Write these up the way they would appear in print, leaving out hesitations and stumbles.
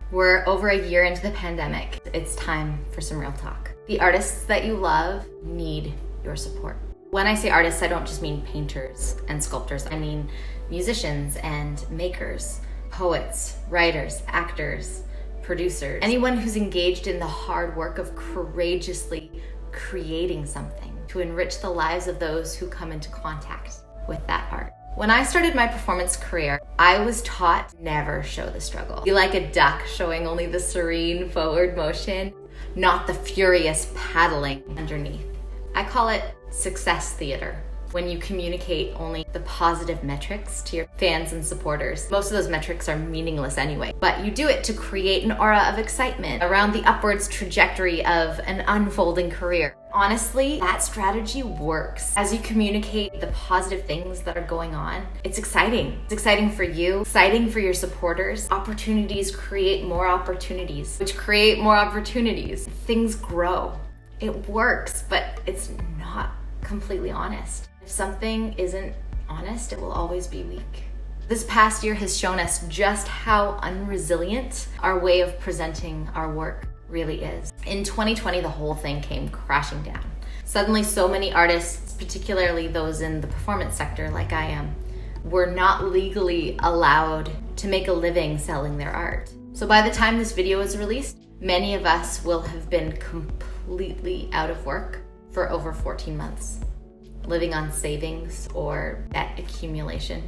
We're over a year into the pandemic. It's time for some real talk. The artists that you love need your support. When I say artists, I don't just mean painters and sculptors. I mean musicians and makers, poets, writers, actors, producers, anyone who's engaged in the hard work of courageously creating something to enrich the lives of those who come into contact with that art. When I started my performance career, I was taught never show the struggle. Be like a duck showing only the serene forward motion, not the furious paddling underneath. I call it success theater. When you communicate only the positive metrics to your fans and supporters. Most of those metrics are meaningless anyway, but you do it to create an aura of excitement around the upwards trajectory of an unfolding career. Honestly, that strategy works. As you communicate the positive things that are going on, it's exciting. It's exciting for you, exciting for your supporters. Opportunities create more opportunities, which create more opportunities. Things grow. It works, but it's not completely honest. If something isn't honest, it will always be weak. This past year has shown us just how unresilient our way of presenting our work really is. In 2020, the whole thing came crashing down. Suddenly, so many artists, particularly those in the performance sector like I am, were not legally allowed to make a living selling their art. So by the time this video is released, many of us will have been completely out of work for over 14 months, living on savings or debt accumulation.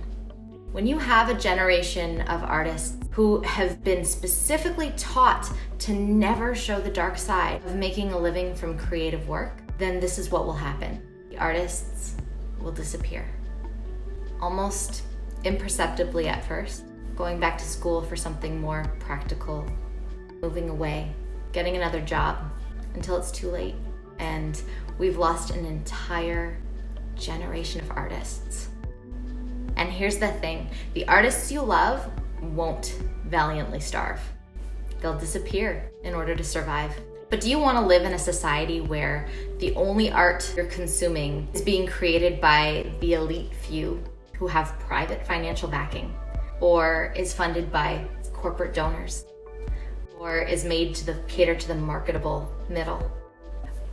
When you have a generation of artists who have been specifically taught to never show the dark side of making a living from creative work, then this is what will happen. The artists will disappear. Almost imperceptibly at first, going back to school for something more practical, moving away, getting another job, until it's too late. And we've lost an entire generation of artists. And here's the thing, the artists you love won't valiantly starve. They'll disappear in order to survive. But do you want to live in a society where the only art you're consuming is being created by the elite few who have private financial backing, or is funded by corporate donors, or is made to cater to the marketable middle?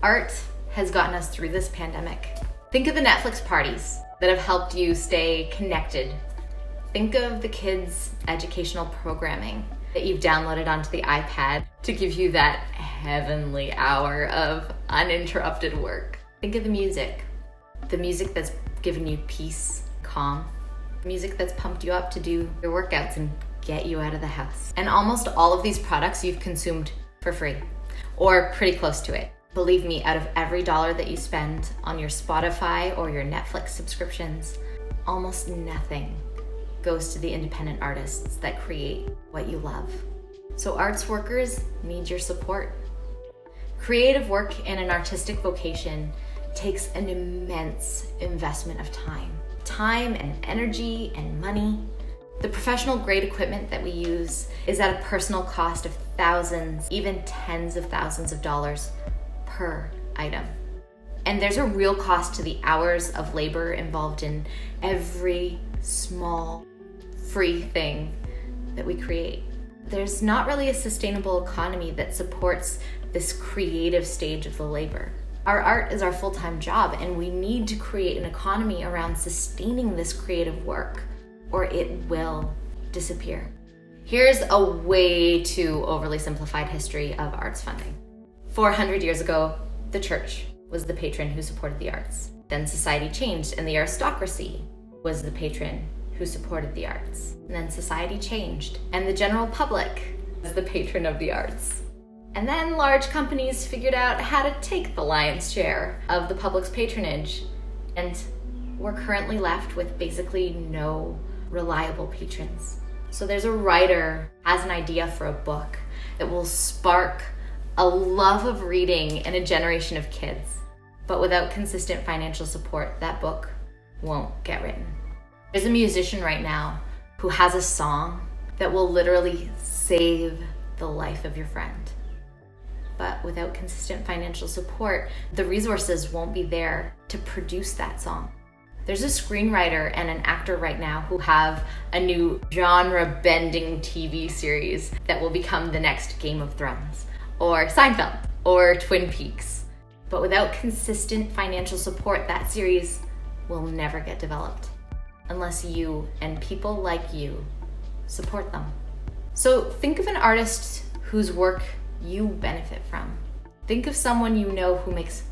Art has gotten us through this pandemic. Think of the Netflix parties that have helped you stay connected. Think of the kids' educational programming that you've downloaded onto the iPad to give you that heavenly hour of uninterrupted work. Think of the music that's given you peace, calm, the music that's pumped you up to do your workouts and get you out of the house. And almost all of these products you've consumed for free, or pretty close to it. Believe me, out of every dollar that you spend on your Spotify or your Netflix subscriptions, almost nothing goes to the independent artists that create what you love. So arts workers need your support. Creative work in an artistic vocation takes an immense investment of time and energy and money. The professional grade equipment that we use is at a personal cost of thousands, even tens of thousands of dollars per item. And there's a real cost to the hours of labor involved in every small free thing that we create. There's not really a sustainable economy that supports this creative stage of the labor. Our art is our full-time job, and we need to create an economy around sustaining this creative work, or it will disappear. Here's a way too overly simplified history of arts funding. 400 years ago, the church was the patron who supported the arts. Then society changed and the aristocracy was the patron who supported the arts. And then society changed and the general public was the patron of the arts. And then large companies figured out how to take the lion's share of the public's patronage. And we're currently left with basically no reliable patrons. So there's a writer who has an idea for a book that will spark a love of reading in a generation of kids. But without consistent financial support, that book won't get written. There's a musician right now who has a song that will literally save the life of your friend. But without consistent financial support, the resources won't be there to produce that song. There's a screenwriter and an actor right now who have a new genre-bending TV series that will become the next Game of Thrones, or Seinfeld, or Twin Peaks. But without consistent financial support, that series will never get developed unless you and people like you support them. So think of an artist whose work you benefit from. Think of someone you know who makes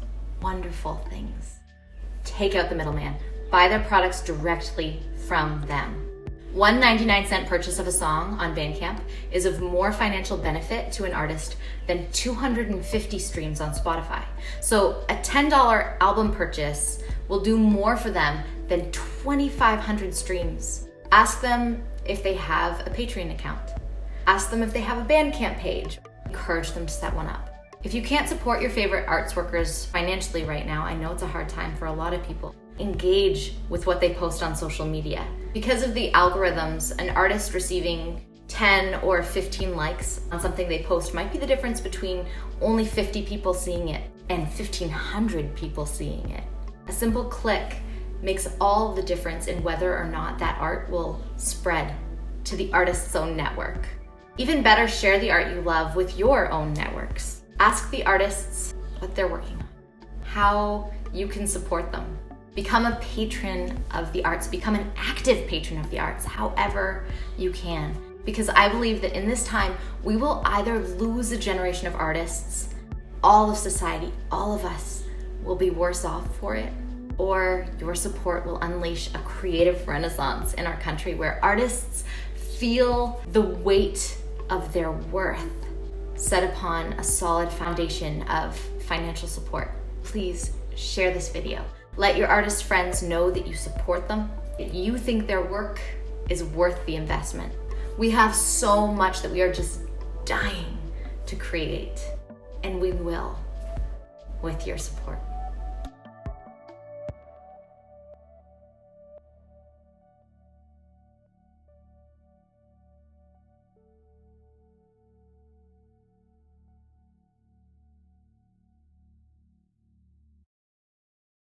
wonderful things. Take out the middleman. Buy their products directly from them. One 99-cent purchase of a song on Bandcamp is of more financial benefit to an artist than 250 streams on Spotify. So a $10 album purchase will do more for them than 2,500 streams. Ask them if they have a Patreon account. Ask them if they have a Bandcamp page. Encourage them to set one up. If you can't support your favorite arts workers financially right now, I know it's a hard time for a lot of people. Engage with what they post on social media. Because of the algorithms, an artist receiving 10 or 15 likes on something they post might be the difference between only 50 people seeing it and 1,500 people seeing it. A simple click makes all the difference in whether or not that art will spread to the artist's own network. Even better, share the art you love with your own networks. Ask the artists what they're working on, how you can support them. Become a patron of the arts. Become an active patron of the arts, however you can. Because I believe that in this time, we will either lose a generation of artists, all of society, all of us will be worse off for it, or your support will unleash a creative renaissance in our country where artists feel the weight of their worth set upon a solid foundation of financial support. Please share this video. Let your artist friends know that you support them, that you think their work is worth the investment. We have so much that we are just dying to create, and we will with your support.